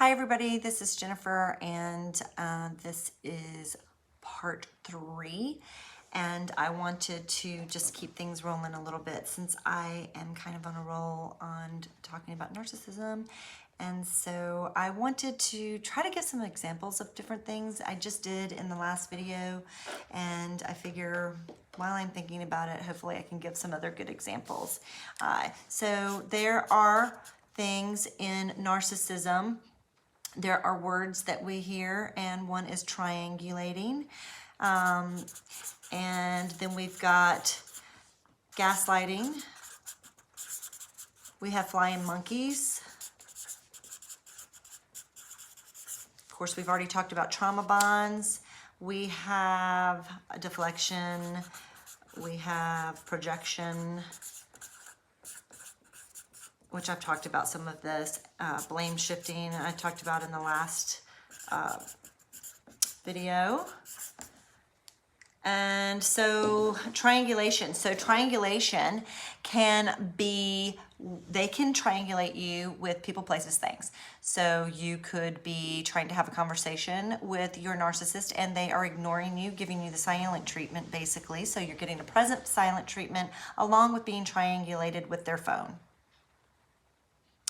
Hi everybody, this is Jennifer and this is part 3, and I wanted to just keep things rolling a little bit since I am kind of on a roll on talking about narcissism, and so I wanted to try to give some examples of different things I just did in the last video, and I figure while I'm thinking about it, hopefully I can give some other good examples. So there are things in narcissism. There are words that we hear, and one is triangulating. And then we've got gaslighting. We have flying monkeys. Of course, we've already talked about trauma bonds. We have deflection. We have projection, which I've talked about some of this, blame shifting, I talked about in the last video. And so triangulation. So triangulation can be, they can triangulate you with people, places, things. So you could be trying to have a conversation with your narcissist and they are ignoring you, giving you the silent treatment basically. So you're getting a present silent treatment along with being triangulated with their phone.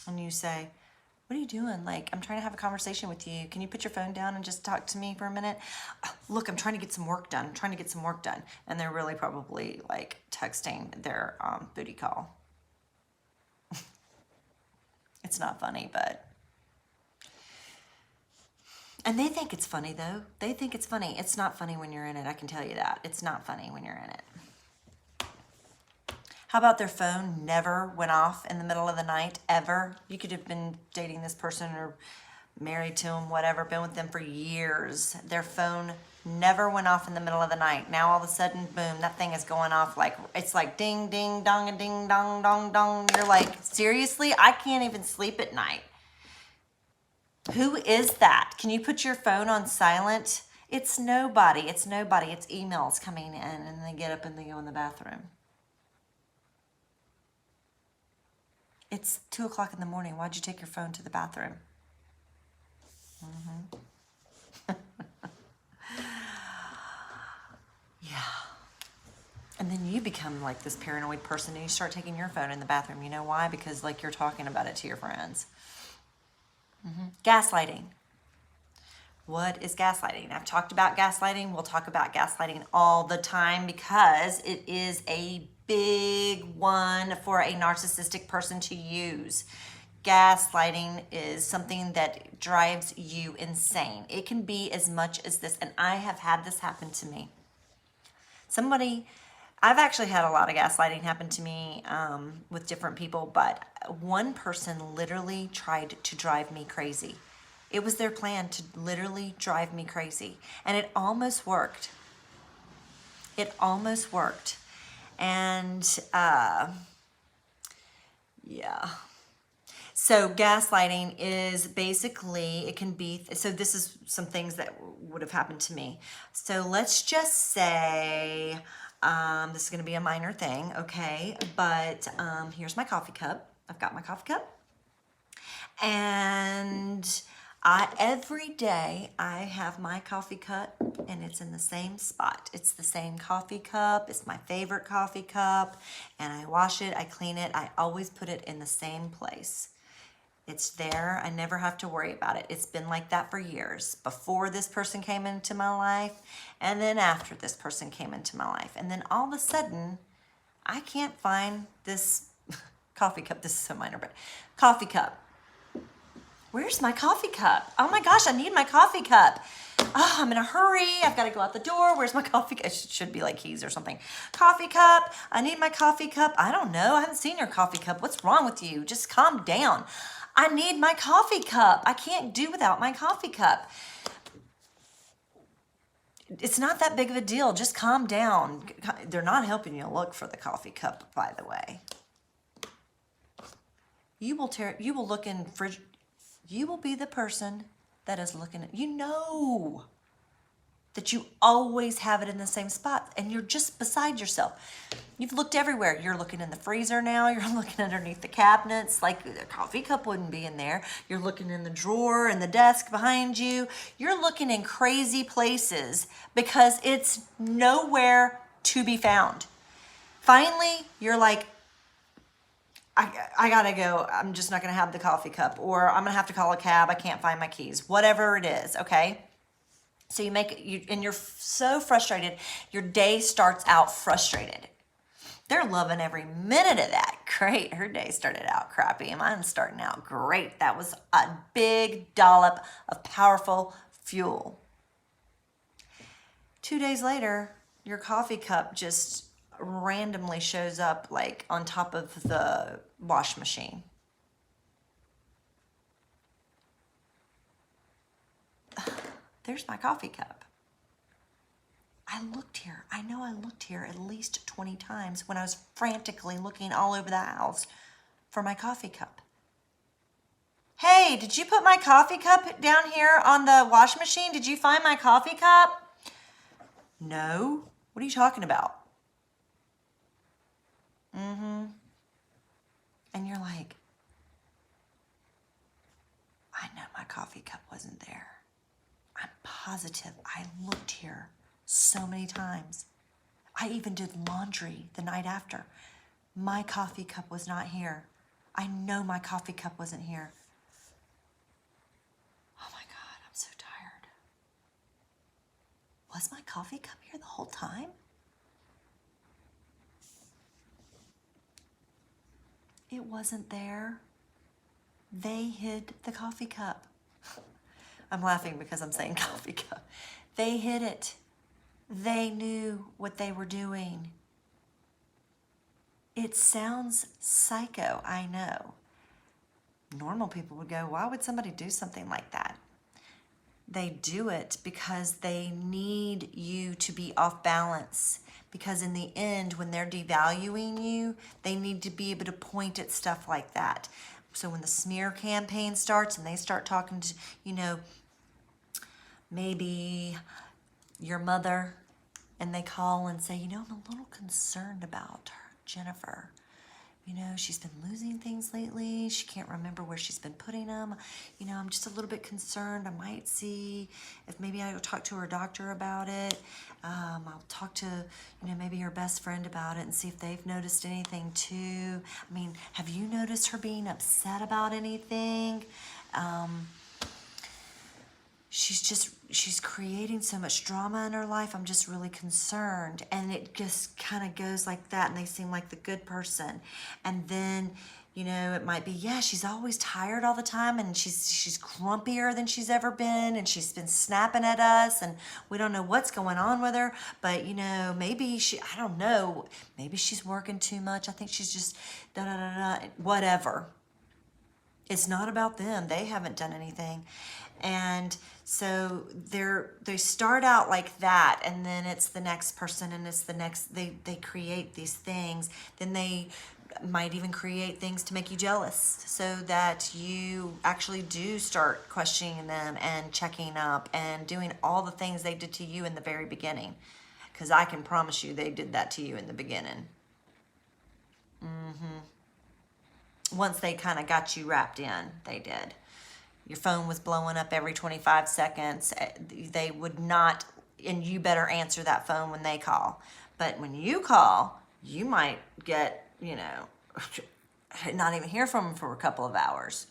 And you say, what are you doing? Like, I'm trying to have a conversation with you. Can you put your phone down and just talk to me for a minute? Look, I'm trying to get some work done. I'm trying to get some work done. And they're really probably like texting their booty call. It's not funny, but. And they think it's funny though. They think it's funny. It's not funny when you're in it. I can tell you that. It's not funny when you're in it. How about their phone never went off in the middle of the night, ever? You could have been dating this person or married to them, whatever, been with them for years. Their phone never went off in the middle of the night. Now all of a sudden, boom, that thing is going off like, it's like ding, ding, dong, a ding, dong, dong, dong. You're like, seriously? I can't even sleep at night. Who is that? Can you put your phone on silent? It's nobody. It's nobody. It's emails coming in and they get up and they go in the bathroom. It's 2 o'clock in the morning. Why'd you take your phone to the bathroom? Yeah. And then you become like this paranoid person and you start taking your phone in the bathroom. You know why? Because like you're talking about it to your friends. Gaslighting. What is gaslighting? I've talked about gaslighting. We'll talk about gaslighting all the time because it is a big one for a narcissistic person to use. Gaslighting is something that drives you insane. It can be as much as this, and I have had this happen to me. I've actually had a lot of gaslighting happen to me with different people, but one person literally tried to drive me crazy. It was their plan to literally drive me crazy, and it almost worked. It almost worked. And yeah. So gaslighting is basically, it can be, so this is some things that would have happened to me. So let's just say, this is going to be a minor thing, okay? But here's my coffee cup. I've got my coffee cup. And every day I have my coffee cup and it's in the same spot. It's the same coffee cup. It's my favorite coffee cup. And I wash it, I clean it. I always put it in the same place. It's there. I never have to worry about it. It's been like that for years. Before this person came into my life and then after this person came into my life. And then all of a sudden, I can't find this coffee cup. This is so minor, but coffee cup. Where's my coffee cup? Oh my gosh, I need my coffee cup. Oh, I'm in a hurry. I've got to go out the door. Where's my coffee cup? It should be like keys or something. Coffee cup. I need my coffee cup. I don't know. I haven't seen your coffee cup. What's wrong with you? Just calm down. I need my coffee cup. I can't do without my coffee cup. It's not that big of a deal. Just calm down. They're not helping you look for the coffee cup, by the way. You will look in you will be the person that is looking at, you know that you always have it in the same spot and you're just beside yourself. You've looked everywhere. You're looking in the freezer now. You're looking underneath the cabinets. Like the coffee cup wouldn't be in there. You're looking in the drawer and the desk behind you. You're looking in crazy places because it's nowhere to be found. Finally, you're like, I gotta go. I'm just not gonna have the coffee cup, or I'm gonna have to call a cab. I can't find my keys. Whatever it is, okay? So and you're so frustrated. Your day starts out frustrated. They're loving every minute of that. Great. Her day started out crappy. Mine's starting out great. That was a big dollop of powerful fuel. 2 days later, your coffee cup just randomly shows up like on top of the wash machine. There's my coffee cup. I looked here. I know I looked here at least 20 times when I was frantically looking all over the house for my coffee cup. Hey, did you put my coffee cup down here on the wash machine? Did you find my coffee cup? No. What are you talking about? And you're like, I know my coffee cup wasn't there. I'm positive I looked here so many times. I even did laundry the night after. My coffee cup was not here. I know my coffee cup wasn't here. Oh my God, I'm so tired. Was my coffee cup here the whole time? It wasn't there. They hid the coffee cup. I'm laughing because I'm saying coffee cup. They hid it. They knew what they were doing. It sounds psycho, I know. Normal people would go, why would somebody do something like that? They do it because they need you to be off balance. Because in the end, when they're devaluing you, they need to be able to point at stuff like that. So when the smear campaign starts and they start talking to, maybe your mother, and they call and say, I'm a little concerned about her, Jennifer. She's been losing things lately. She can't remember where she's been putting them. I'm just a little bit concerned. I might see if maybe I'll talk to her doctor about it. I'll talk to, maybe her best friend about it and see if they've noticed anything too. Have you noticed her being upset about anything? She's creating so much drama in her life. I'm just really concerned. And it just kind of goes like that, and they seem like the good person. And then, it might be, she's always tired all the time, and she's grumpier than she's ever been, and she's been snapping at us, and we don't know what's going on with her, but, maybe I don't know, maybe she's working too much. I think she's just whatever. It's not about them. They haven't done anything. And so they start out like that, and then it's the next person, and it's the next, they create these things. Then they might even create things to make you jealous, so that you actually do start questioning them and checking up and doing all the things they did to you in the very beginning. Because I can promise you they did that to you in the beginning. Once they kind of got you wrapped in, they did. Your phone was blowing up every 25 seconds. They would not, and you better answer that phone when they call. But when you call, you might get, not even hear from them for a couple of hours.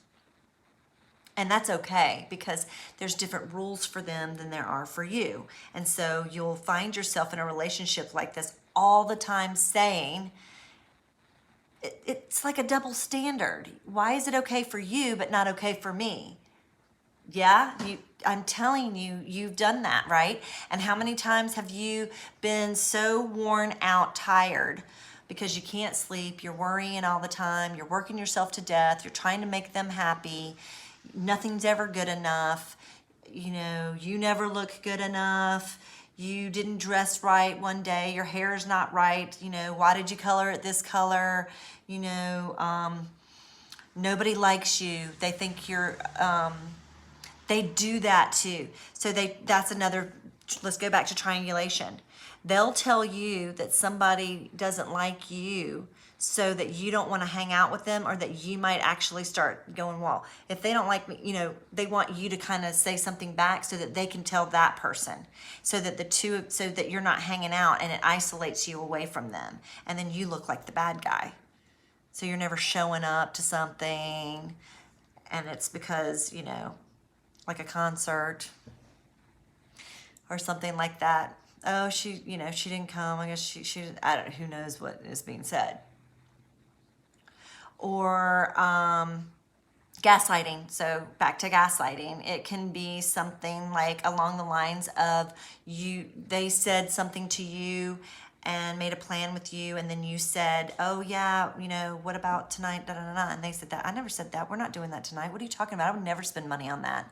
And that's okay, because there's different rules for them than there are for you. And so you'll find yourself in a relationship like this all the time saying, it's like a double standard. Why is it okay for you but not okay for me? Yeah, I'm telling you, you've done that, right? And how many times have you been so worn out, tired, because you can't sleep, you're worrying all the time, you're working yourself to death, you're trying to make them happy, nothing's ever good enough, you never look good enough, you didn't dress right one day, your hair's not right, why did you color it this color, nobody likes you, they think you're, they do that too. So that's another let's go back to triangulation. They'll tell you that somebody doesn't like you so that you don't want to hang out with them, or that you might actually start going, well, if they don't like me, you know, they want you to kind of say something back so that they can tell that person, so that so that you're not hanging out and it isolates you away from them. And then you look like the bad guy. So you're never showing up to something, and it's because, you know, like a concert or something like that. Oh, she, you know, she didn't come. I guess she I don't know, who knows what is being said. Or gaslighting. So back to gaslighting. It can be something like along the lines of they said something to you and made a plan with you, and then you said, oh yeah, you know, what about tonight, da, da, da, da. And they said that. I never said that. We're not doing that tonight. What are you talking about? I would never spend money on that.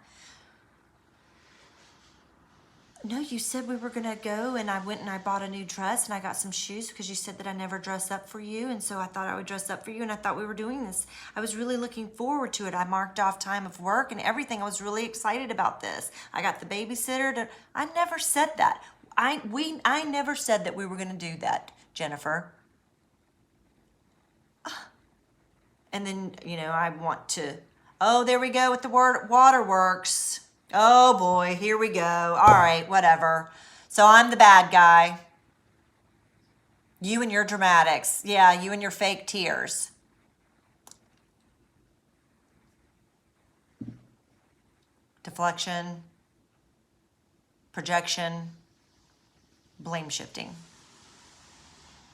No, you said we were gonna go, and I went and I bought a new dress and I got some shoes because you said that I never dress up for you, and so I thought I would dress up for you, and I thought we were doing this. I was really looking forward to it. I marked off time of work and everything. I was really excited about this. I got the babysitter. I never said that. I never said that we were gonna do that, Jennifer. And then, you know, I want to, oh, there we go with the word waterworks. Oh boy, here we go. All right, whatever. So I'm the bad guy. You and your dramatics. Yeah, you and your fake tears. Deflection, projection, blame shifting.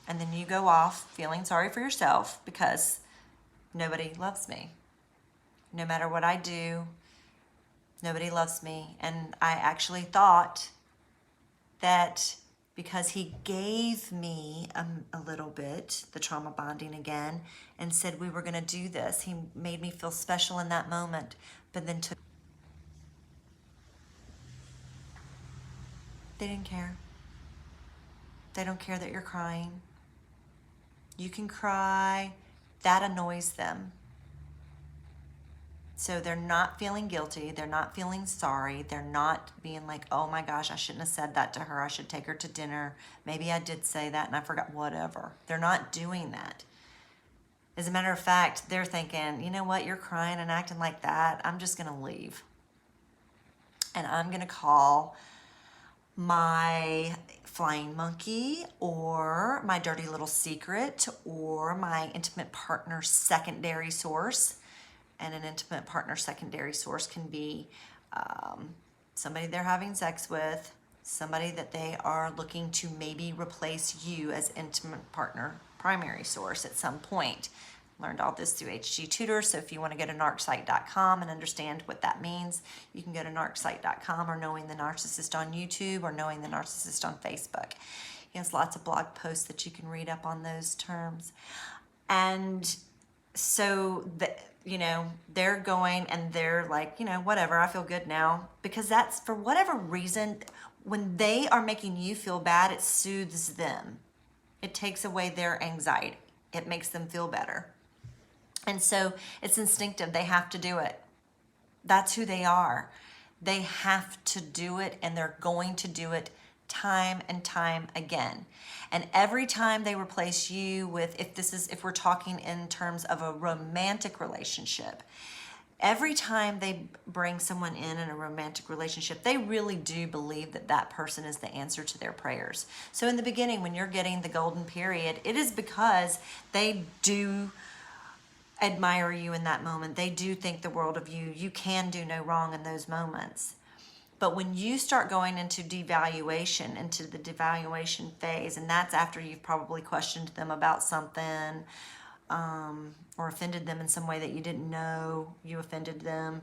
And then you go off feeling sorry for yourself because nobody loves me. No matter what I do, nobody loves me. And I actually thought that because he gave me a little bit, the trauma bonding again, and said we were going to do this, he made me feel special in that moment, but then they didn't care. They don't care that you're crying. You can cry. That annoys them. So they're not feeling guilty. They're not feeling sorry. They're not being like, oh my gosh, I shouldn't have said that to her. I should take her to dinner. Maybe I did say that and I forgot, whatever. They're not doing that. As a matter of fact, they're thinking, you know what, you're crying and acting like that. I'm just going to leave. And I'm going to call my flying monkey, or my dirty little secret, or my intimate partner secondary source. And an intimate partner secondary source can be somebody they're having sex with, somebody that they are looking to maybe replace you as intimate partner primary source at some point. Learned all this through HG Tutor, so if you want to go to narcsite.com and understand what that means, you can go to narcsite.com, or Knowing the Narcissist on YouTube, or Knowing the Narcissist on Facebook. He has lots of blog posts that you can read up on those terms. And so, you know, they're going and they're like, you know, whatever, I feel good now. Because that's, for whatever reason, when they are making you feel bad, it soothes them. It takes away their anxiety. It makes them feel better. And so it's instinctive. They have to do it. That's who they are. They have to do it, and they're going to do it time and time again. And every time they replace you with, if we're talking in terms of a romantic relationship, every time they bring someone in a romantic relationship, they really do believe that that person is the answer to their prayers. So in the beginning, when you're getting the golden period, it is because they do admire you in that moment. They do think the world of you. You can do no wrong in those moments. But when you start going into devaluation, into the devaluation phase, and that's after you've probably questioned them about something, or offended them in some way that you didn't know you offended them.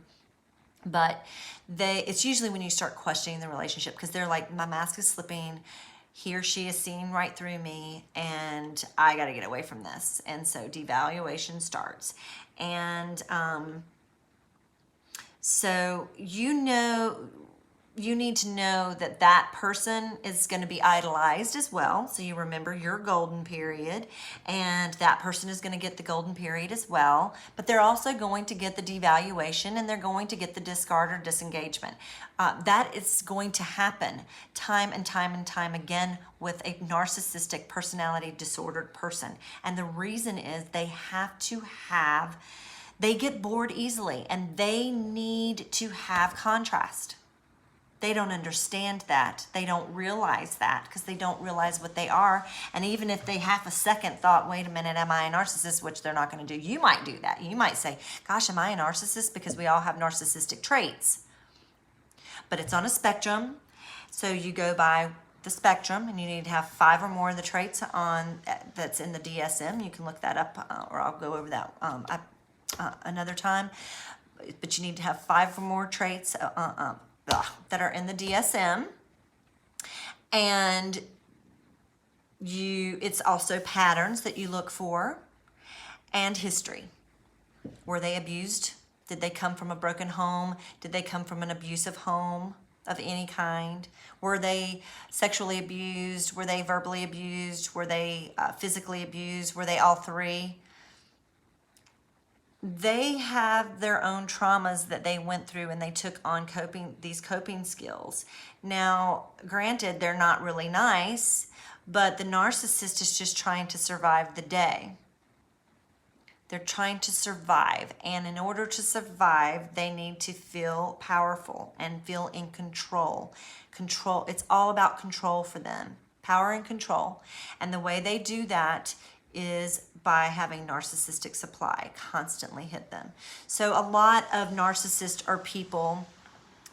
But it's usually when you start questioning the relationship, because they're like, my mask is slipping, he or she is seeing right through me, and I got to get away from this. And so devaluation starts. And so, you know, you need to know that that person is going to be idolized as well. So you remember your golden period, and that person is going to get the golden period as well. But they're also going to get the devaluation, and they're going to get the discard or disengagement. That is going to happen time and time and time again with a narcissistic personality disordered person. And the reason is they get bored easily, and they need to have contrast. They don't understand that. They don't realize that because they don't realize what they are. And even if they have a second thought, wait a minute, am I a narcissist? Which they're not going to do. You might do that. You might say, gosh, am I a narcissist? Because we all have narcissistic traits. But it's on a spectrum. So you go by the spectrum, and you need to have 5 or more of the traits on that's in the DSM. You can look that up, or I'll go over that another time. But you need to have 5 or more traits that are in the DSM, and it's also patterns that you look for, and history. Were they abused? Did they come from a broken home? Did they come from an abusive home of any kind? Were they sexually abused? Were they verbally abused? Were they physically abused? Were they all three? They have their own traumas that they went through, and they took on these coping skills. Now, granted, they're not really nice, but the narcissist is just trying to survive the day. They're trying to survive, and in order to survive, they need to feel powerful and feel in control. Control, it's all about control for them, power and control. And the way they do that is by having narcissistic supply constantly hit them. So a lot of narcissists are people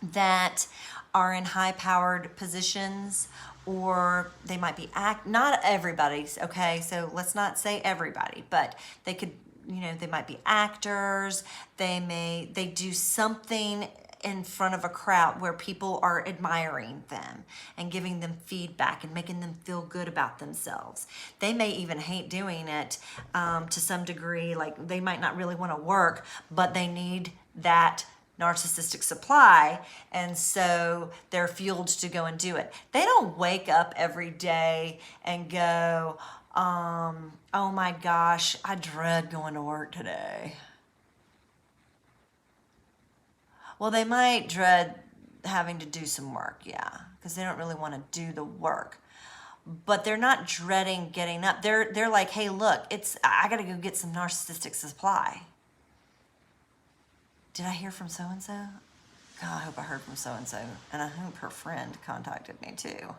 that are in high-powered positions, or they might be not everybody's, okay? So let's not say everybody, but they could, they might be actors. They do something in front of a crowd where people are admiring them and giving them feedback and making them feel good about themselves. They may even hate doing it to some degree. Like, they might not really want to work, but they need that narcissistic supply, and so they're fueled to go and do it. They don't wake up every day and go, oh my gosh, I dread going to work today. Well, they might dread having to do some work, yeah, because they don't really want to do the work. But they're not dreading getting up. They're like, hey, look, I got to go get some narcissistic supply. Did I hear from so-and-so? God, I hope I heard from so-and-so. And I hope her friend contacted me too.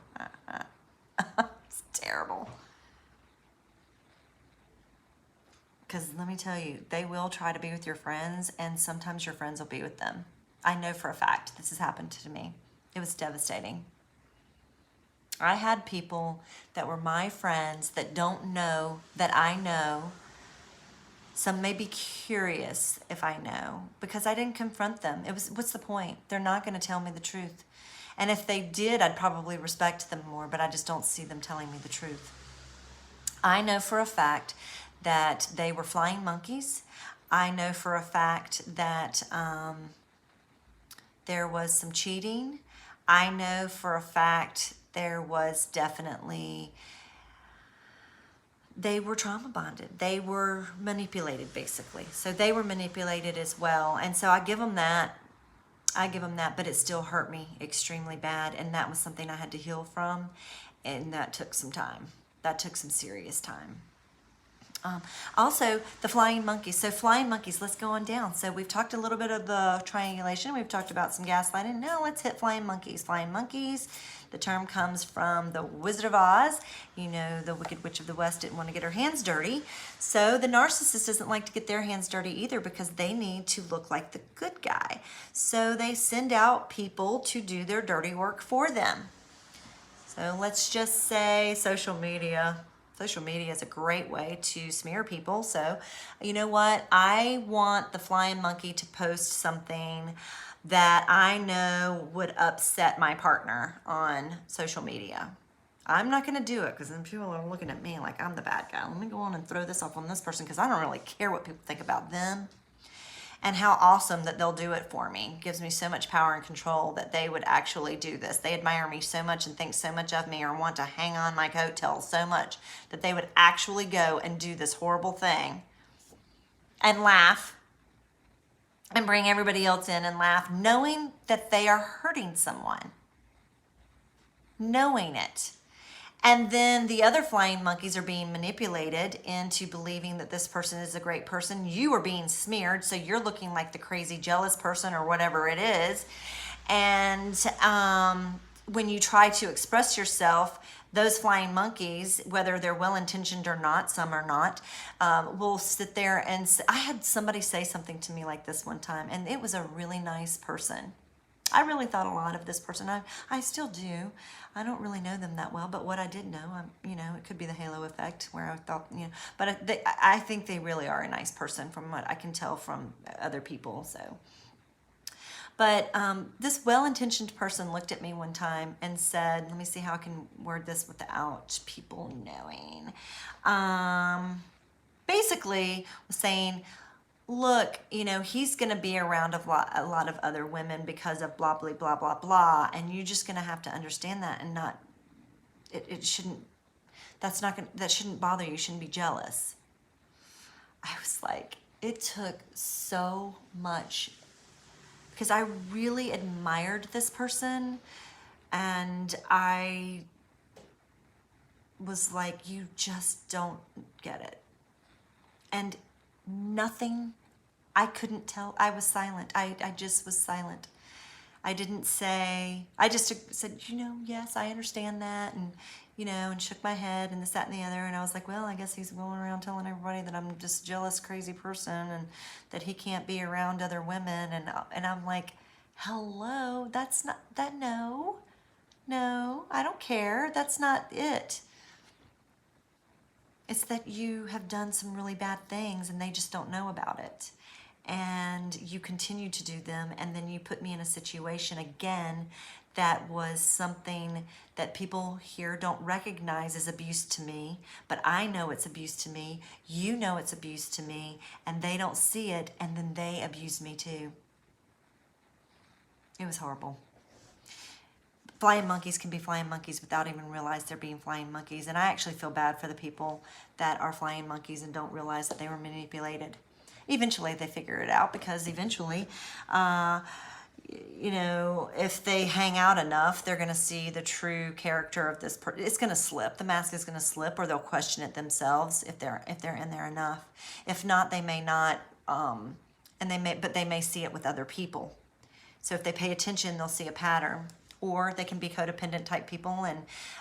It's terrible. Because let me tell you, they will try to be with your friends, and sometimes your friends will be with them. I know for a fact this has happened to me. It was devastating. I had people that were my friends that don't know that I know. Some may be curious if I know, because I didn't confront them. What's the point? They're not going to tell me the truth. And if they did, I'd probably respect them more, but I just don't see them telling me the truth. I know for a fact that they were flying monkeys. I know for a fact that there was some cheating. I know for a fact there was definitely, they were trauma bonded. They were manipulated, basically. So they were manipulated as well. And so I give them that, but it still hurt me extremely bad. And that was something I had to heal from. And that took some time. That took some serious time. Also, the flying monkeys. So flying monkeys, let's go on down. So we've talked a little bit of the triangulation. We've talked about some gaslighting. Now let's hit flying monkeys. Flying monkeys, the term comes from the Wizard of Oz. The Wicked Witch of the West didn't want to get her hands dirty. So the narcissist doesn't like to get their hands dirty either, because they need to look like the good guy. So they send out people to do their dirty work for them. So let's just say social media. Social media is a great way to smear people. So, you know what? I want the flying monkey to post something that I know would upset my partner on social media. I'm not going to do it because then people are looking at me like I'm the bad guy. Let me go on and throw this off on this person because I don't really care what people think about them. And how awesome that they'll do it for me. It gives me so much power and control that they would actually do this. They admire me so much and think so much of me, or want to hang on my coattails so much that they would actually go and do this horrible thing and laugh and bring everybody else in and laugh, knowing that they are hurting someone. Knowing it. And then the other flying monkeys are being manipulated into believing that this person is a great person. You are being smeared, so you're looking like the crazy jealous person or whatever it is. And when you try to express yourself, those flying monkeys, whether they're well-intentioned or not, some are not, will sit there and say, I had somebody say something to me like this one time, and it was a really nice person. I really thought a lot of this person. I still do. I don't really know them that well, but what I did know, it could be the halo effect where I thought, but I think they really are a nice person from what I can tell from other people. So, but this well-intentioned person looked at me one time and said, let me see how I can word this without people knowing. Basically was saying, look, he's going to be around a lot of other women because of blah, blah, blah, blah, blah. And you're just going to have to understand that and not, it shouldn't, that shouldn't bother you. You shouldn't be jealous. I was like, it took so much because I really admired this person. And I was like, you just don't get it. And nothing, I couldn't tell. I was silent. I just was silent. I didn't say, I just said, yes, I understand that. And, and shook my head and this, that, and the other. And I was like, well, I guess he's going around telling everybody that I'm just a jealous, crazy person and that he can't be around other women. And I'm like, hello, that's not, no, I don't care. That's not it. It's that you have done some really bad things and they just don't know about it. And you continue to do them, and then you put me in a situation again that was something that people here don't recognize as abuse to me, but I know it's abuse to me, you know it's abuse to me, and they don't see it, and then they abuse me too. It was horrible. Flying monkeys can be flying monkeys without even realize they're being flying monkeys. And I actually feel bad for the people that are flying monkeys and don't realize that they were manipulated. Eventually they figure it out because eventually, if they hang out enough, they're going to see the true character of this person. It's going to slip. The mask is going to slip, or they'll question it themselves if they're in there enough. If not, they may not, but they may see it with other people. So if they pay attention, they'll see a pattern. Or they can be codependent type people and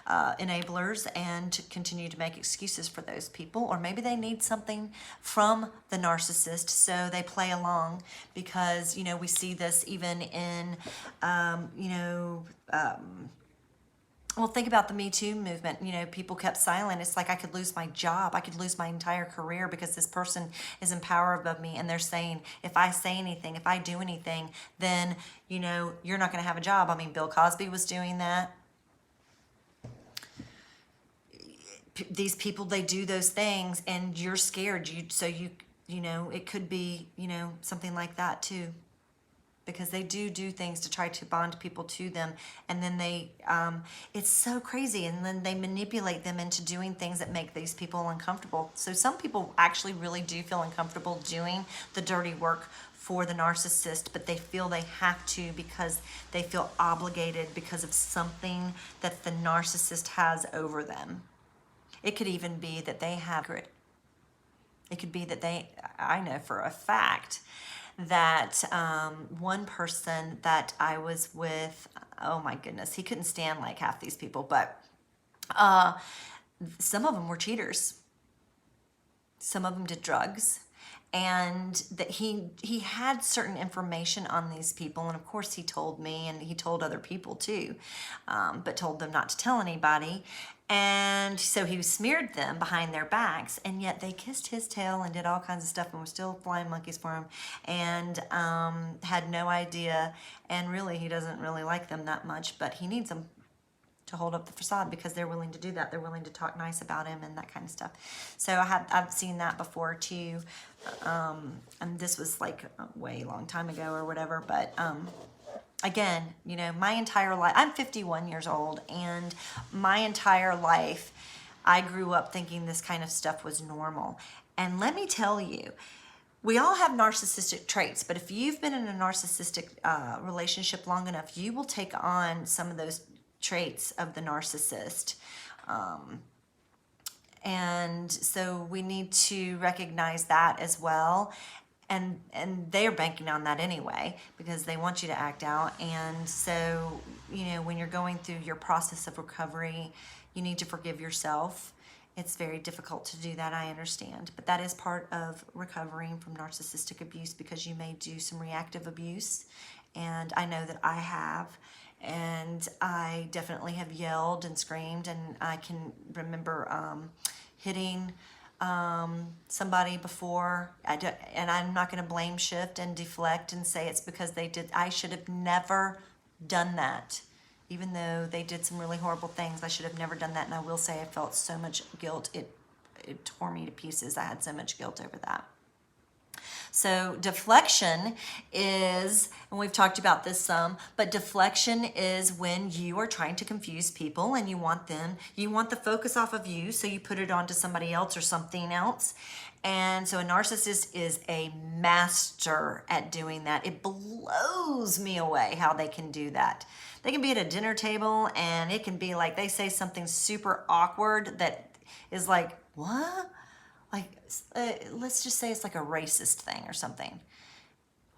enablers and continue to make excuses for those people. Or maybe they need something from the narcissist, so they play along because, we see this even in, well, think about the Me Too movement. People kept silent. It's like I could lose my job. I could lose my entire career because this person is in power above me. And they're saying, if I say anything, if I do anything, then, you're not going to have a job. I mean, Bill Cosby was doing that. These people, they do those things and you're scared. It could be, something like that too. Because they do things to try to bond people to them, and then they, it's so crazy, and then they manipulate them into doing things that make these people uncomfortable. So some people actually really do feel uncomfortable doing the dirty work for the narcissist, but they feel they have to because they feel obligated because of something that the narcissist has over them. It could even be that they have it. It could be that I know for a fact that one person that I was with, oh my goodness, he couldn't stand like half these people, but some of them were cheaters. Some of them did drugs, and that he had certain information on these people, and of course he told me, and he told other people too, but told them not to tell anybody. And so he smeared them behind their backs, and yet they kissed his tail and did all kinds of stuff and were still flying monkeys for him, and had no idea. And really, he doesn't really like them that much, but he needs them to hold up the facade, because they're willing to do that. They're willing to talk nice about him and that kind of stuff. So I've seen that before too. And this was like a way long time ago or whatever, but again, you know, my entire life, I'm 51 years old, and my entire life I grew up thinking this kind of stuff was normal. And let me tell you, we all have narcissistic traits, but if you've been in a narcissistic relationship long enough, you will take on some of those traits of the narcissist. And so we need to recognize that as well. And they are banking on that anyway, because they want you to act out. And so, you know, when you're going through your process of recovery, you need to forgive yourself. It's very difficult to do that, I understand. But that is part of recovering from narcissistic abuse, because you may do some reactive abuse. And I know that I have. And I definitely have yelled and screamed. And I can remember hitting somebody before. And I'm not going to blame shift and deflect and say it's because they did. I should have never done that. Even though they did some really horrible things, I should have never done that. And I will say I felt so much guilt. It tore me to pieces. I had so much guilt over that. So deflection is, and we've talked about this some, but deflection is when you are trying to confuse people and you want the focus off of you, so you put it onto somebody else or something else. And so a narcissist is a master at doing that. It blows me away how they can do that. They can be at a dinner table and it can be like they say something super awkward that is like, what? Like, let's just say it's like a racist thing or something.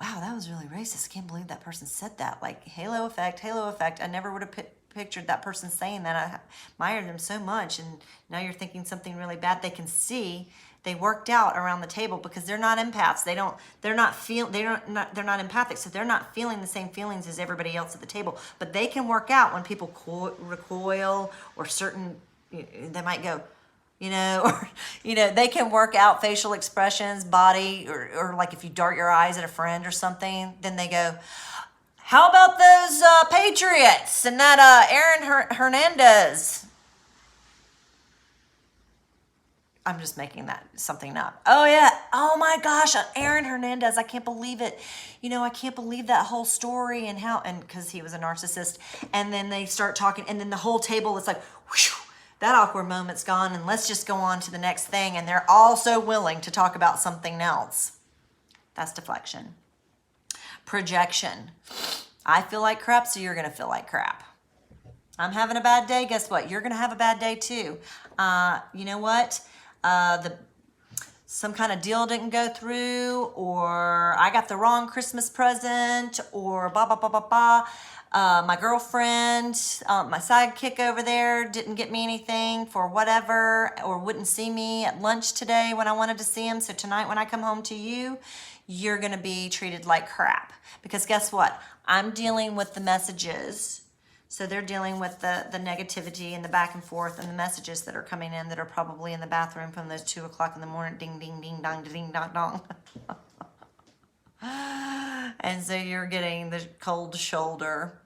Wow, that was really racist. I can't believe that person said that. Like, halo effect, halo effect. I never would have pictured that person saying that. I admired them so much, and now you're thinking something really bad. They can see they worked out around the table because they're not empaths. They're not empathic, so they're not feeling the same feelings as everybody else at the table. But they can work out when people recoil, or certain, they might go, you know, or, you know, they can work out facial expressions, body, or like if you dart your eyes at a friend or something, then they go, how about those Patriots and that Aaron Hernandez? I'm just making that something up. Oh yeah. Oh my gosh, Aaron Hernandez. I can't believe it. You know, I can't believe that whole story and how, and because he was a narcissist. And then they start talking, and then the whole table is like, whew, that awkward moment's gone, and let's just go on to the next thing. And they're all so willing to talk about something else. That's deflection. Projection. I feel like crap, so you're going to feel like crap. I'm having a bad day. Guess what? You're going to have a bad day too. You know what? Some kind of deal didn't go through, or I got the wrong Christmas present, or blah, blah, blah, blah, blah. My girlfriend, my sidekick over there didn't get me anything for whatever, or wouldn't see me at lunch today when I wanted to see him. So tonight when I come home to you, you're going to be treated like crap. Because guess what? I'm dealing with the messages. So they're dealing with the negativity and the back and forth and the messages that are coming in that are probably in the bathroom from those 2 o'clock in the morning. Ding, ding, ding, dong, ding, dong, dong. And so you're getting the cold shoulder.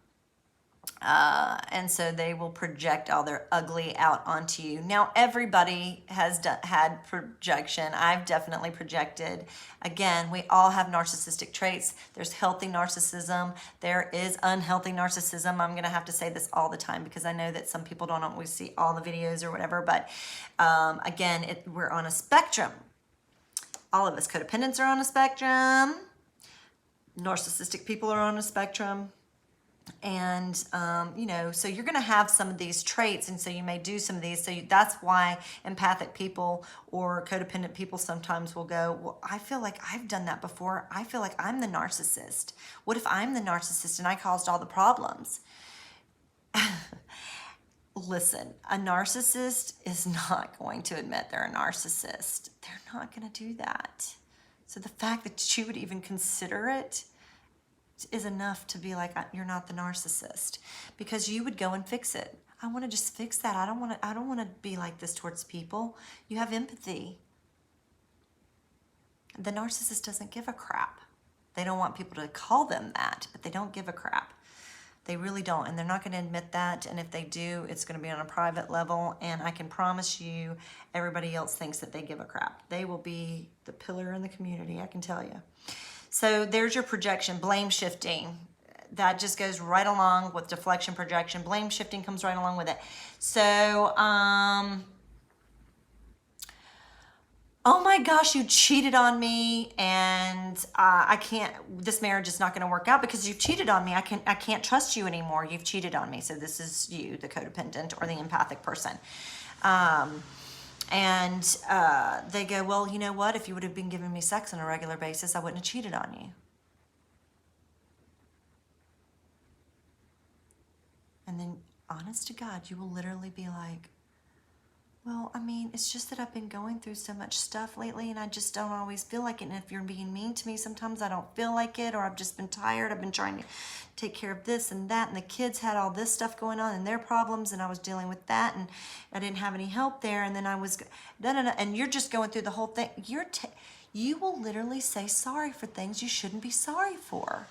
And so they will project all their ugly out onto you. Now, everybody has had projection. I've definitely projected. Again, we all have narcissistic traits. There's healthy narcissism. There is unhealthy narcissism. I'm going to have to say this all the time because I know that some people don't always see all the videos or whatever. But again, we're on a spectrum. All of us codependents are on a spectrum. Narcissistic people are on a spectrum. And, you know, so you're going to have some of these traits, and so you may do some of these. So that's why empathic people or codependent people sometimes will go, well, I feel like I've done that before. I feel like I'm the narcissist. What if I'm the narcissist and I caused all the problems? Listen, a narcissist is not going to admit they're a narcissist. They're not going to do that. So the fact that you would even consider it is enough to be like, you're not the narcissist, because you would go and fix it. I want to just fix that. I don't want to be like this towards people. You have empathy. The narcissist doesn't give a crap. They don't want people to call them that, but they don't give a crap. They really don't, and they're not going to admit that, and if they do, it's going to be on a private level, and I can promise you everybody else thinks that they give a crap. They will be the pillar in the community, I can tell you. So there's your projection, blame shifting. That just goes right along with deflection, projection. Blame shifting comes right along with it. So, oh my gosh, you cheated on me, and I can't, this marriage is not going to work out because you've cheated on me. I can't trust you anymore. You've cheated on me. So this is you, the codependent or the empathic person. And they go, well, you know what? If you would have been giving me sex on a regular basis, I wouldn't have cheated on you. And then, honest to God, you will literally be like, well, I mean, it's just that I've been going through so much stuff lately and I just don't always feel like it. And if you're being mean to me, sometimes I don't feel like it, or I've just been tired. I've been trying to take care of this and that. And the kids had all this stuff going on and their problems, and I was dealing with that, and I didn't have any help there. And then I was, and you're just going through the whole thing. You will literally say sorry for things you shouldn't be sorry for.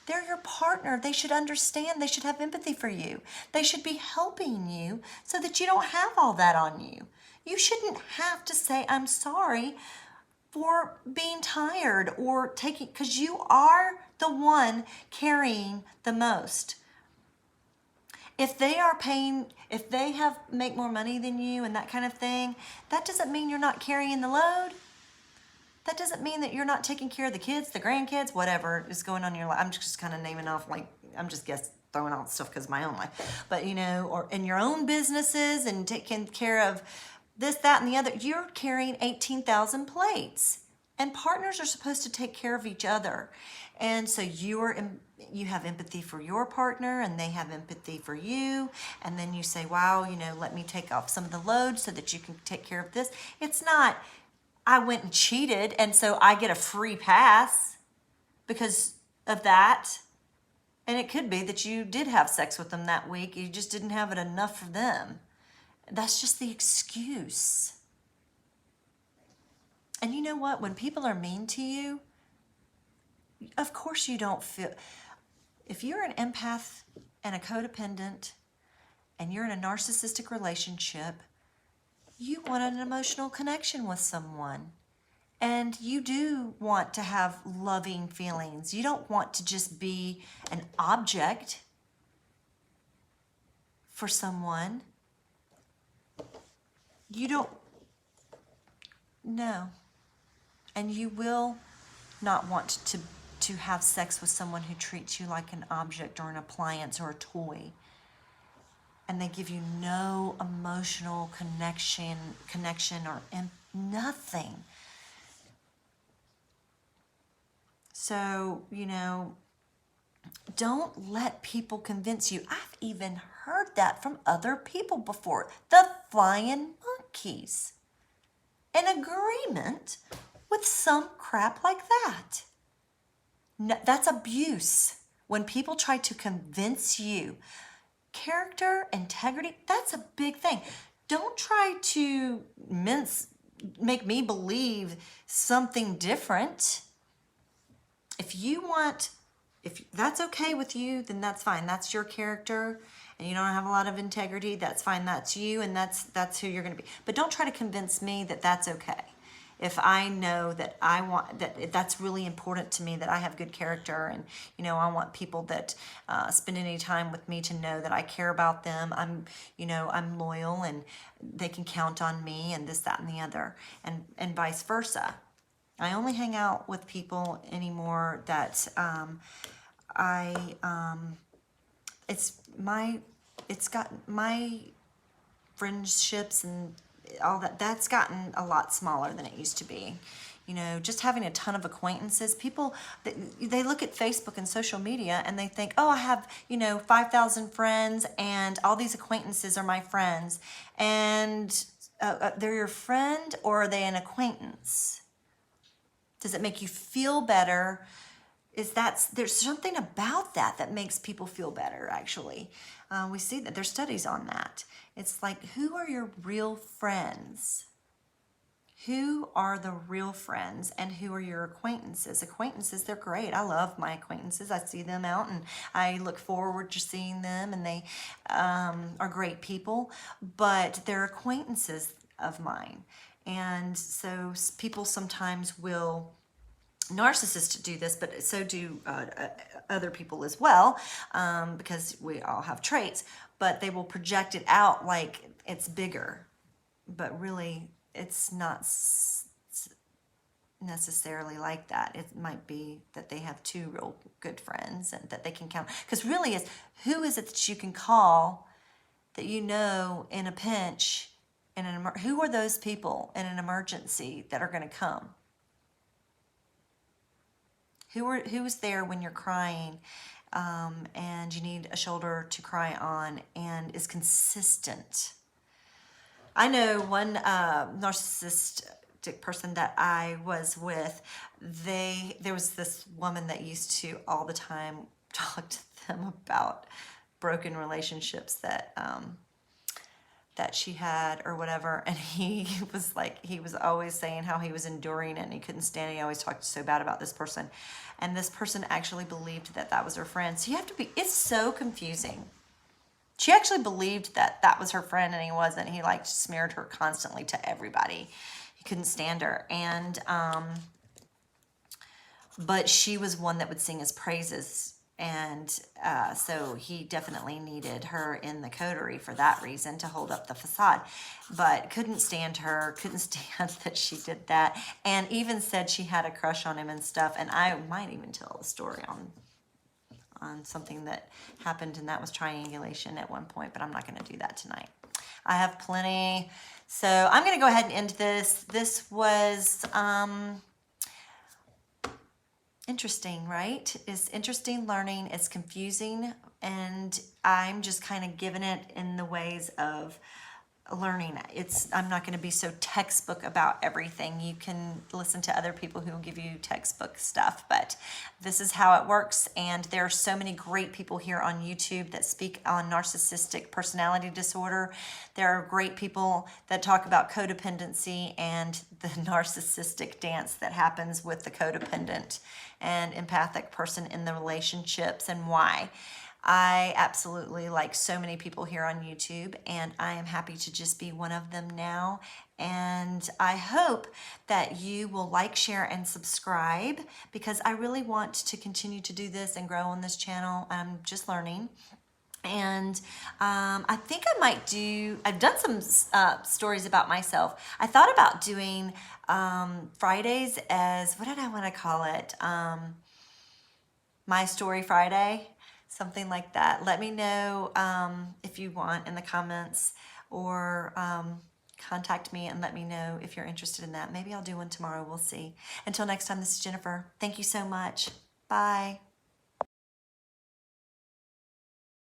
They're your partner. They should understand. They should have empathy for you. They should be helping you so that you don't have all that on you. You shouldn't have to say, I'm sorry for being tired or taking, because you are the one carrying the most. If they are paying, if they make more money than you and that kind of thing, that doesn't mean you're not carrying the load. That doesn't mean that you're not taking care of the kids, the grandkids, whatever is going on in your life. I'm just kind of naming off, like, I'm just throwing out stuff because of my own life. But, or in your own businesses and taking care of this, that, and the other, you're carrying 18,000 plates. And partners are supposed to take care of each other. And so you have empathy for your partner, and they have empathy for you. And then you say, wow, let me take off some of the load so that you can take care of this. It's not, I went and cheated, and so I get a free pass because of that. And it could be that you did have sex with them that week. You just didn't have it enough for them. That's just the excuse. And you know what? When people are mean to you, of course you don't feel... If you're an empath and a codependent and you're in a narcissistic relationship, you want an emotional connection with someone. And you do want to have loving feelings. You don't want to just be an object for someone. You don't, no. And you will not want to have sex with someone who treats you like an object or an appliance or a toy. And they give you no emotional connection or nothing. So, don't let people convince you. I've even heard that from other people before. The flying monkeys. In agreement with some crap like that. No, that's abuse. When people try to convince you. Character, integrity, that's a big thing. Don't try to make me believe something different. If that's okay with you, then that's fine. That's your character, and you don't have a lot of integrity, that's fine. That's you, and that's who you're going to be. But don't try to convince me that that's okay. If I know that that's really important to me, that I have good character, and I want people that spend any time with me to know that I care about them. I'm loyal, and they can count on me, and this, that, and the other, and vice versa. I only hang out with people anymore that it's got my friendships and all that's gotten a lot smaller than it used to be. Just having a ton of acquaintances. People, they look at Facebook and social media and they think, oh, I have 5,000 friends and all these acquaintances are my friends. And they're your friend, or are they an acquaintance? Does it make you feel better? There's something about that makes people feel better, actually. We see that there's studies on that. It's like, who are your real friends? Who are the real friends and who are your acquaintances? Acquaintances, they're great. I love my acquaintances. I see them out and I look forward to seeing them, and they are great people, but they're acquaintances of mine. And so people sometimes will, narcissists do this, but so do other people as well, because we all have traits, but they will project it out like it's bigger, but really it's not necessarily like that. It might be that they have two real good friends and that they can count. Because really, is who is it that you can call that you know in a pinch, in an who are those people in an emergency that are going to come? Who's there when you're crying, and you need a shoulder to cry on and is consistent? I know one narcissistic person that I was with. There was this woman that used to all the time talk to them about broken relationships that she had or whatever, and he was always saying how he was enduring it and he couldn't stand it. He always talked so bad about this person, and this person actually believed that that was her friend. So you have to be, it's so confusing. She actually believed that that was her friend, and he wasn't. He like smeared her constantly to everybody. He couldn't stand her. And but she was one that would sing his praises. And so he definitely needed her in the coterie for that reason, to hold up the facade. But couldn't stand her, couldn't stand that she did that. And even said she had a crush on him and stuff. And I might even tell the story on something that happened, and that was triangulation at one point, but I'm not going to do that tonight. I have plenty. So I'm going to go ahead and end this. This was interesting, right? It's interesting learning. It's confusing, and I'm just kind of giving it in the ways of learning. I'm not going to be so textbook about everything. You can listen to other people who will give you textbook stuff, but this is how it works. And there are so many great people here on YouTube that speak on narcissistic personality disorder. There are great people that talk about codependency and the narcissistic dance that happens with the codependent and empathic person in the relationships, and why. I absolutely like so many people here on YouTube, and I am happy to just be one of them now. And I hope that you will like, share, and subscribe, because I really want to continue to do this and grow on this channel. I'm just learning. And I think I might I've done some stories about myself. I thought about doing Fridays as, what did I want to call it? My Story Friday. Something like that. Let me know if you want in the comments, or contact me and let me know if you're interested in that. Maybe I'll do one tomorrow. We'll see. Until next time, this is Jennifer. Thank you so much. Bye.